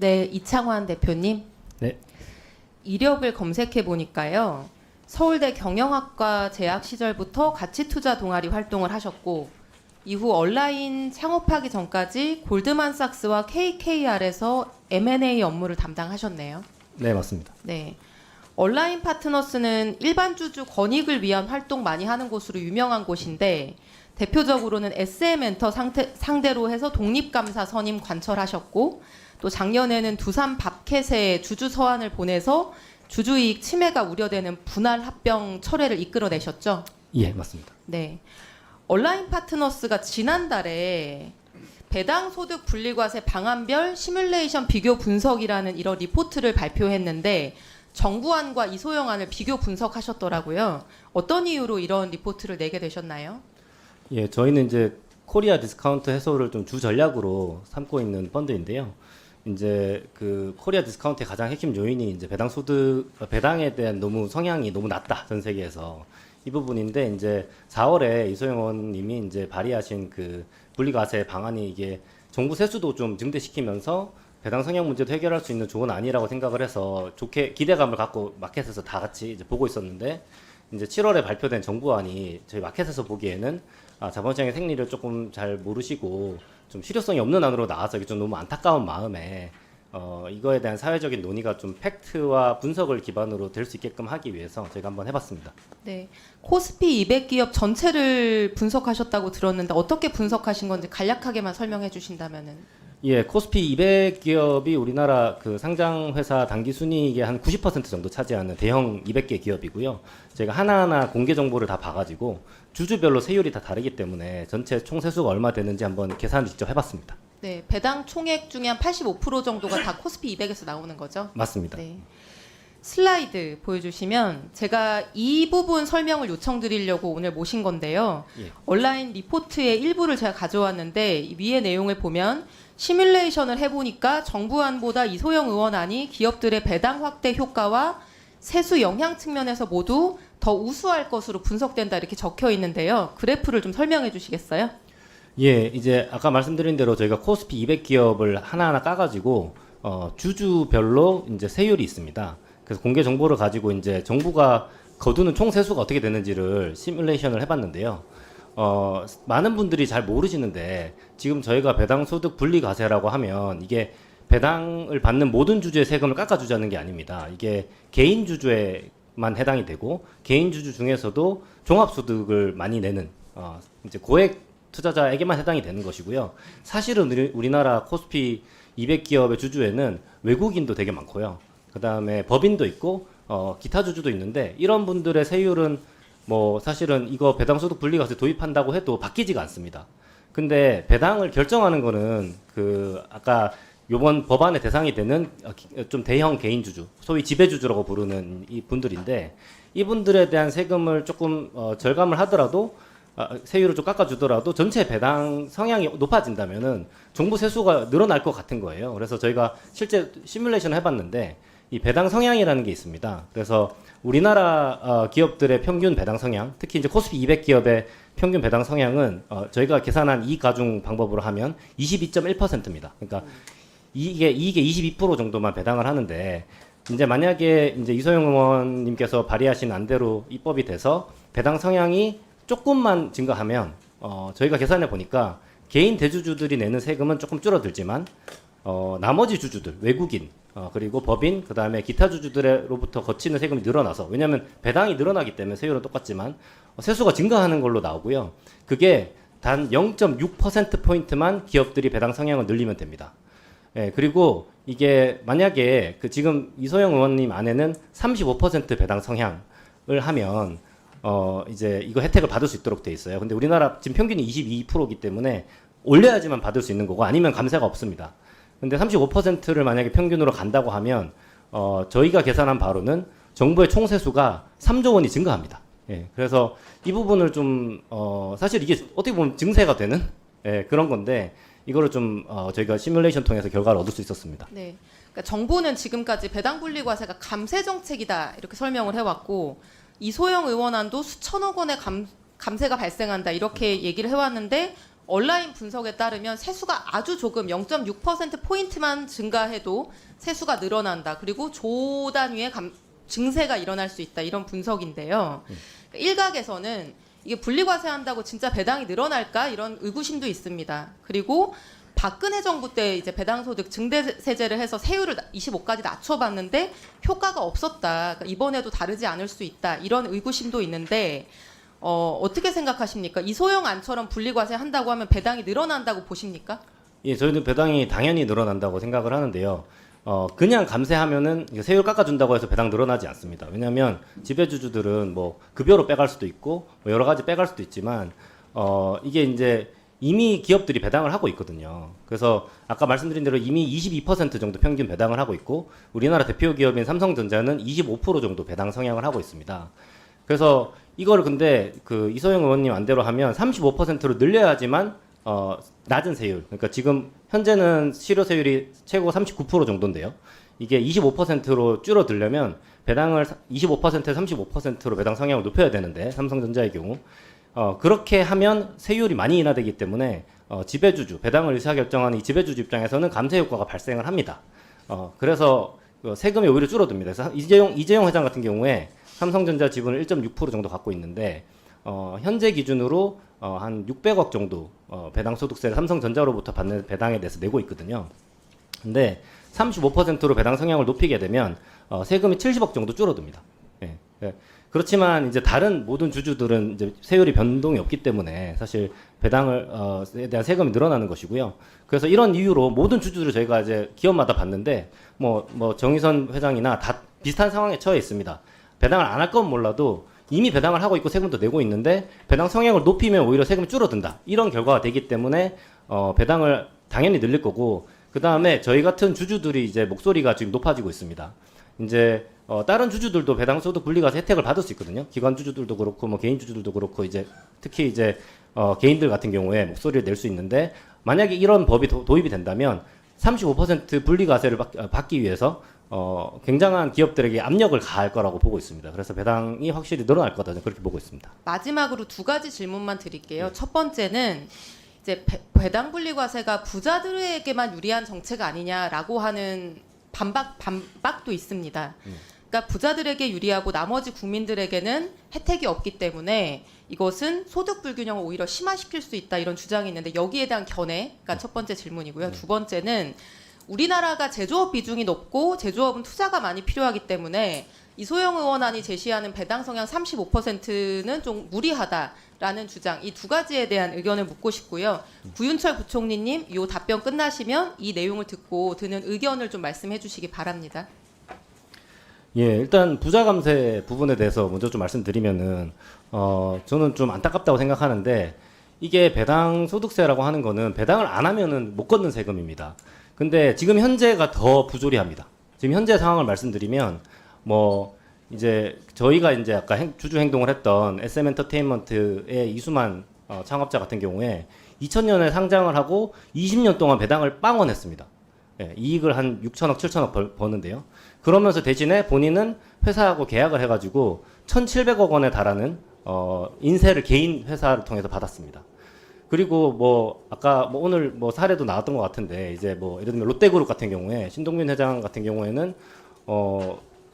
네, 이창환 대표님. 네. 이력을 검색해 보니까요. 서울대 경영학과 재학 시절부터 가치투자 동아리 활동을 하셨고 이후 온라인 창업하기 전까지 골드만삭스와 KKR에서 M&A 업무를 담당하셨네요. 네, 맞습니다. 네. 온라인 파트너스는 일반 주주 권익을 위한 활동 많이 하는 곳으로 유명한 곳인데 대표적으로는 SM엔터 상대로 해서 독립감사 선임 관철하셨고 또 작년에는 두산 밥캣에 주주 서한을 보내서 주주이익 침해가 우려되는 분할 합병 철회를 이끌어내셨죠? 예, 맞습니다. 네. 온라인 파트너스가 지난달에 배당 소득 분리과세 방안별 시뮬레이션 비교 분석이라는 이런 리포트를 발표했는데 정부안과 이소영안을 비교 분석하셨더라고요. 어떤 이유로 이런 리포트를 내게 되셨나요? 예, 저희는 이제 코리아 디스카운트 해소를 좀 주 전략으로 삼고 있는 펀드인데요. 이제 그 코리아 디스카운트의 가장 핵심 요인이 이제 배당에 대한 성향이 너무 낮다, 전 세계에서. 이 부분인데 이제 4월에 이소영 의원님이 이제 발의하신 그 분리과세 방안이 이게 정부 세수도 좀 증대시키면서 배당 성향 문제도 해결할 수 있는 좋은 안이라고 생각을 해서 좋게 기대감을 갖고 마켓에서 다 같이 이제 보고 있었는데 이제 7월에 발표된 정부안이 저희 마켓에서 보기에는 자본시장의 생리를 조금 잘 모르시고 좀 실효성이 없는 안으로 나와서 이게 좀 너무 안타까운 마음에 이거에 대한 사회적인 논의가 좀 팩트와 분석을 기반으로 될 수 있게끔 하기 위해서 저희가 한번 해봤습니다. 네. 코스피 200 기업 전체를 분석하셨다고 들었는데 어떻게 분석하신 건지 간략하게만 설명해 주신다면은. 예, 코스피 200 기업이 우리나라 그 상장 회사 당기 순이익의 한 90% 정도 차지하는 대형 200개 기업이고요. 제가 하나하나 공개 정보를 다 봐가지고 주주별로 세율이 다 다르기 때문에 전체 총 세수가 얼마 되는지 한번 계산을 직접 해봤습니다. 네, 배당 총액 중에 한 85% 정도가 다 코스피 200에서 나오는 거죠? 맞습니다. 네. 슬라이드 보여주시면 제가 이 부분 설명을 요청드리려고 오늘 모신 건데요. 예. 온라인 리포트의 일부를 제가 가져왔는데 위의 내용을 보면 시뮬레이션을 해보니까 정부안보다 이소영 의원안이 기업들의 배당 확대 효과와 세수 영향 측면에서 모두 더 우수할 것으로 분석된다 이렇게 적혀 있는데요. 그래프를 좀 설명해 주시겠어요? 예, 이제 아까 말씀드린 대로 저희가 코스피 200 기업을 하나하나 까가지고 주주별로 이제 세율이 있습니다. 그래서 공개 정보를 가지고 이제 정부가 거두는 총 세수가 어떻게 되는지를 시뮬레이션을 해봤는데요. 많은 분들이 잘 모르시는데 지금 저희가 배당 소득 분리 과세라고 하면 이게 배당을 받는 모든 주주의 세금을 깎아주자는 게 아닙니다. 이게 개인 주주에만 해당이 되고 개인 주주 중에서도 종합소득을 많이 내는 이제 고액 투자자에게만 해당이 되는 것이고요. 사실은 우리나라 코스피 200 기업의 주주에는 외국인도 되게 많고요. 그 다음에 법인도 있고 기타 주주도 있는데 이런 분들의 세율은 뭐 사실은 이거 배당소득 분리과세 도입한다고 해도 바뀌지가 않습니다. 근데 배당을 결정하는 거는 그 아까 요번 법안의 대상이 되는 좀 대형 개인 주주, 소위 지배주주라고 부르는 이 분들인데 이분들에 대한 세금을 조금 절감을 하더라도 세율을 좀 깎아주더라도 전체 배당 성향이 높아진다면은 정부 세수가 늘어날 것 같은 거예요. 그래서 저희가 실제 시뮬레이션을 해봤는데 이 배당 성향이라는 게 있습니다. 그래서 우리나라 기업들의 평균 배당 성향, 특히 이제 코스피 200 기업의 평균 배당 성향은 저희가 계산한 이익가중 방법으로 하면 22.1%입니다. 그러니까 이익의 22% 정도만 배당을 하는데 이제 만약에 이제 이소영 의원님께서 발의하신 안대로 입법이 돼서 배당 성향이 조금만 증가하면 저희가 계산해 보니까 개인 대주주들이 내는 세금은 조금 줄어들지만 나머지 주주들, 외국인, 그리고 법인, 그 다음에 기타 주주들로부터 거치는 세금이 늘어나서, 왜냐하면 배당이 늘어나기 때문에 세율은 똑같지만 세수가 증가하는 걸로 나오고요. 그게 단 0.6%포인트만 기업들이 배당 성향을 늘리면 됩니다. 예, 그리고 이게 만약에 그 지금 이소영 의원님 안에는 35% 배당 성향을 하면 이제 이거 혜택을 받을 수 있도록 돼 있어요. 근데 우리나라 지금 평균이 22%이기 때문에 올려야지만 받을 수 있는 거고 아니면 감세가 없습니다. 근데 35%를 만약에 평균으로 간다고 하면 저희가 계산한 바로는 정부의 총 세수가 3조 원이 증가합니다. 예, 그래서 이 부분을 좀 사실 이게 어떻게 보면 증세가 되는 그런 건데 이거를 좀 저희가 시뮬레이션 통해서 결과를 얻을 수 있었습니다. 네. 그러니까 정부는 지금까지 배당 분리 과세가 감세 정책이다 이렇게 설명을 해왔고 이소영 의원안도 수천억 원의 감세가 발생한다 이렇게 얘기를 해왔는데 온라인 분석에 따르면 세수가 아주 조금 0.6%포인트만 증가해도 세수가 늘어난다. 그리고 조 단위의 증세가 일어날 수 있다. 이런 분석인데요. 일각에서는 이게 분리과세한다고 진짜 배당이 늘어날까? 이런 의구심도 있습니다. 그리고 박근혜 정부 때 이제 배당소득 증대세제를 해서 세율을 25까지 낮춰봤는데 효과가 없었다. 그러니까 이번에도 다르지 않을 수 있다. 이런 의구심도 있는데 어떻게 생각하십니까? 이소영 안처럼 분리과세 한다고 하면 배당이 늘어난다고 보십니까? 예, 저희는 배당이 당연히 늘어난다고 생각을 하는데요. 그냥 감세하면은 세율 깎아준다고 해서 배당 늘어나지 않습니다. 왜냐하면 지배주주들은 뭐 급여로 빼갈 수도 있고 뭐 여러 가지 빼갈 수도 있지만 이게 이제 이미 기업들이 배당을 하고 있거든요. 그래서 아까 말씀드린 대로 이미 22% 정도 평균 배당을 하고 있고 우리나라 대표 기업인 삼성전자는 25% 정도 배당 성향을 하고 있습니다. 그래서 이거를 근데 그 이소영 의원님 안대로 하면 35%로 늘려야지만 낮은 세율. 그러니까 지금 현재는 실효세율이 최고 39% 정도인데요. 이게 25%로 줄어들려면 배당을 25%에서 35%로 배당 성향을 높여야 되는데 삼성전자의 경우 그렇게 하면 세율이 많이 인하되기 때문에 지배주주, 배당을 의사결정하는 이 지배주주 입장에서는 감세 효과가 발생을 합니다. 그래서 세금이 오히려 줄어듭니다. 그래서 이재용 회장 같은 경우에 삼성전자 지분을 1.6% 정도 갖고 있는데 현재 기준으로 한 600억 정도 배당 소득세를 삼성전자로부터 받는 배당에 대해서 내고 있거든요. 근데 35%로 배당 성향을 높이게 되면 세금이 70억 정도 줄어듭니다. 예. 예. 그렇지만 이제 다른 모든 주주들은 이제 세율이 변동이 없기 때문에 사실 배당에 대한 세금이 늘어나는 것이고요. 그래서 이런 이유로 모든 주주들을 저희가 이제 기업마다 봤는데 뭐 정의선 회장이나 다 비슷한 상황에 처해 있습니다. 배당을 안 할 건 몰라도 이미 배당을 하고 있고 세금도 내고 있는데 배당 성향을 높이면 오히려 세금이 줄어든다. 이런 결과가 되기 때문에 배당을 당연히 늘릴 거고 그 다음에 저희 같은 주주들이 이제 목소리가 지금 높아지고 있습니다. 이제 다른 주주들도 배당 소득 분리과세 혜택을 받을 수 있거든요. 기관 주주들도 그렇고 뭐 개인 주주들도 그렇고 이제 특히 이제 개인들 같은 경우에 목소리를 낼 수 있는데 만약에 이런 법이 도입이 된다면 35% 분리과세를 받기 위해서 굉장한 기업들에게 압력을 가할 거라고 보고 있습니다. 그래서 배당이 확실히 늘어날 거다 그렇게 보고 있습니다. 마지막으로 두 가지 질문만 드릴게요. 첫 번째는 이제 배당 분리과세가 부자들에게만 유리한 정책 아니냐라고 하는 반박도 있습니다. 그러니까 부자들에게 유리하고 나머지 국민들에게는 혜택이 없기 때문에 이것은 소득 불균형을 오히려 심화시킬 수 있다 이런 주장이 있는데 여기에 대한 견해가 첫 번째 질문이고요. 두 번째는 우리나라가 제조업 비중이 높고 제조업은 투자가 많이 필요하기 때문에 이소영 의원안이 제시하는 배당 성향 35%는 좀 무리하다라는 주장 이 두 가지에 대한 의견을 묻고 싶고요. 구윤철 부총리님 이 답변 끝나시면 이 내용을 듣고 드는 의견을 좀 말씀해 주시기 바랍니다. 예, 일단 부자 감세 부분에 대해서 먼저 좀 말씀드리면은 저는 좀 안타깝다고 생각하는데 이게 배당 소득세라고 하는 거는 배당을 안 하면은 못 걷는 세금입니다. 근데 지금 현재가 더 부조리합니다. 지금 현재 상황을 말씀드리면 뭐 이제 저희가 이제 아까 주주 행동을 했던 SM 엔터테인먼트의 이수만 창업자 같은 경우에 2000년에 상장을 하고 20년 동안 배당을 빵원했습니다. 예, 이익을 한 6천억, 7천억 버는데요. 그러면서 대신에 본인은 회사하고 계약을 해가지고 1,700억 원에 달하는 인세를 개인 회사를 통해서 받았습니다. 그리고 뭐 아까 뭐 오늘 뭐 사례도 나왔던 것 같은데 이제 뭐 예를 들면 롯데그룹 같은 경우에 신동빈 회장 같은 경우에는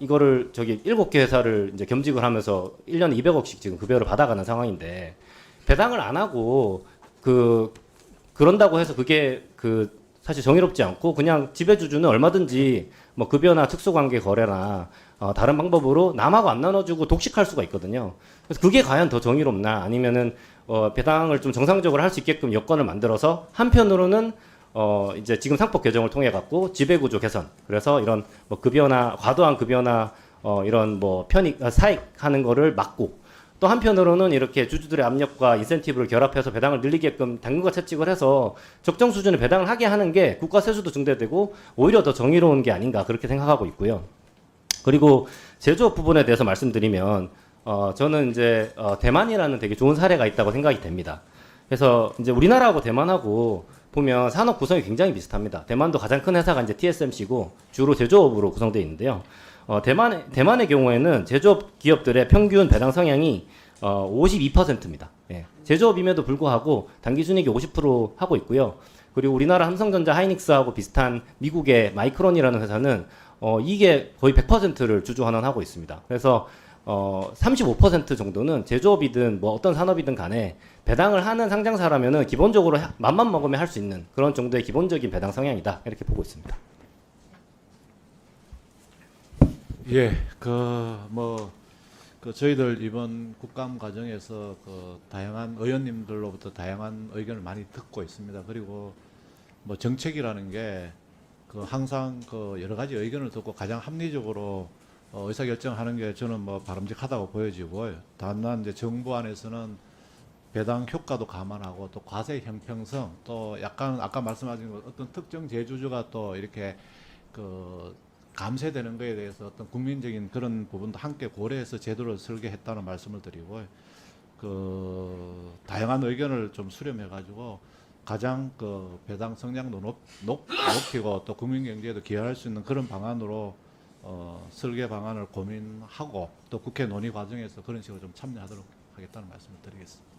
이거를 저기 7개 회사를 이제 겸직을 하면서 1년에 200억씩 지금 급여를 받아가는 상황인데 배당을 안 하고 그런다고 해서 그게 사실 정의롭지 않고 그냥 지배주주는 얼마든지 뭐 급여나 특수관계 거래나 다른 방법으로 남하고 안 나눠주고 독식할 수가 있거든요. 그래서 그게 과연 더 정의롭나 아니면은 배당을 좀 정상적으로 할 수 있게끔 여건을 만들어서 한편으로는 이제 지금 상법 개정을 통해 갖고 지배구조 개선 그래서 이런 뭐 급여나 과도한 급여나 이런 뭐 편익 사익하는 거를 막고 또 한편으로는 이렇게 주주들의 압력과 인센티브를 결합해서 배당을 늘리게끔 당근과 채찍을 해서 적정 수준의 배당을 하게 하는 게 국가 세수도 증대되고 오히려 더 정의로운 게 아닌가 그렇게 생각하고 있고요. 그리고 제조업 부분에 대해서 말씀드리면 저는 이제 대만이라는 되게 좋은 사례가 있다고 생각이 됩니다. 그래서 이제 우리나라하고 대만하고 보면 산업 구성이 굉장히 비슷합니다. 대만도 가장 큰 회사가 이제 TSMC고 주로 제조업으로 구성되어 있는데요. 대만의 경우에는 제조업 기업들의 평균 배당 성향이 52%입니다. 예. 제조업임에도 불구하고 당기 순이익이 50% 하고 있고요. 그리고 우리나라 삼성전자 하이닉스하고 비슷한 미국의 마이크론이라는 회사는 이게 거의 100%를 주주환원하고 있습니다. 그래서 35% 정도는 제조업이든 뭐 어떤 산업이든 간에 배당을 하는 상장사라면은 기본적으로 맘만 먹으면 할 수 있는 그런 정도의 기본적인 배당 성향이다 이렇게 보고 있습니다. 예, 저희들 이번 국감 과정에서 다양한 의원님들로부터 다양한 의견을 많이 듣고 있습니다. 그리고 뭐 정책이라는 게 항상 여러 가지 의견을 듣고 가장 합리적으로 의사결정하는 게 저는 뭐 바람직하다고 보여지고요. 다만 이제 정부 안에서는 배당 효과도 감안하고 또 과세 형평성 또 약간 아까 말씀하신 어떤 특정 제주주가 또 이렇게 감세되는 거에 대해서 어떤 국민적인 그런 부분도 함께 고려해서 제도를 설계했다는 말씀을 드리고 다양한 의견을 좀 수렴해 가지고 가장 배당 성장도 높이고 또 국민 경제에도 기여할 수 있는 그런 방안으로 설계 방안을 고민하고 또 국회 논의 과정에서 그런 식으로 좀 참여하도록 하겠다는 말씀을 드리겠습니다.